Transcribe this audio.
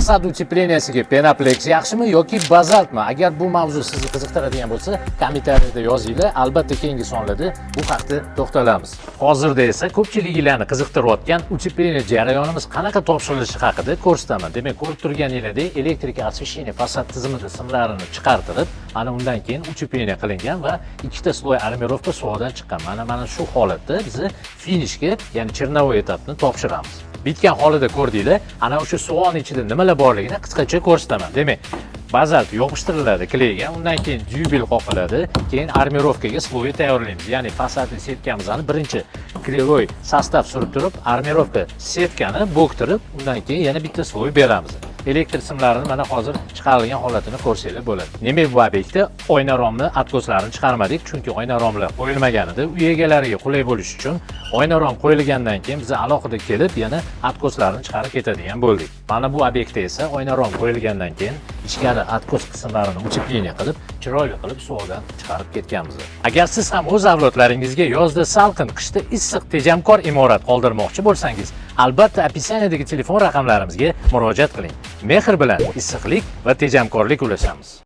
Fasad utepleniyasiga Penaplex yaxshimi yoki bazaltmi? Agar bu mavzu sizni qiziqtiradigan bo'lsa, kommentariyada yozinglar. Albatta keyingi sonlarda bu haqda to'xtalamiz. Hozirda esa ko'pchiliklarni qiziqtirayotgan utepleniya jarayonimiz qanaqa topshirilishi haqida ko'rsataman. Demak, ko'rib turganingizdek, elektrik osveshение fasad tizimida simlarini chiqartirib, mana undan keyin utepleniya qilingan va ikkita sloy armirovka suvoqdan chiqqan. Mana shu holatda biz finishga, ya'ni chernovoy etapni topshiramiz. Bitgan holida ko'rdinglar, ana o'sha suvning ichida nimalar borligini qisqacha ko'rsataman. Demak, bazalt yopishtiriladi klayga, undan keyin dyubil qoqiladi, keyin armirovkaga sloy tayyorlaymiz. Ya'ni fasadni setkamizni birinchi klevoy sostav surib turib, armirovka setkani bo'ktirib, undan keyin yana bitta sloy beramiz. Elektr simlarini mana hozir chiqarilgan holatini ko'rsanglar bo'ladi. Nima bu obyektda oyna romni atkoslarini chiqarmadik, chunki oyna romlar qo'yilmagan edi. Uy egalariga qulay bo'lish uchun oyna rom qo'yilgandan keyin biz alohida kelib, yana atkoslarni chiqarib ketadigan bo'ldik. Mana bu obyektda esa oyna rom qo'yilgandan keyin ichkari atkos qismlarini utepleniya qilib, chiroyli qilib suvoqdan chiqarib ketganmiz. Agar siz ham o'z avlodlaringizga yozda salqin, qishda issiq, tejamkor imorat qoldirmoqchi bo'lsangiz, albatta opisaniyadagi telefon raqamlarimizga murojaat qiling. Mehr bilan issiqlik va tejamkorlik ulashamiz.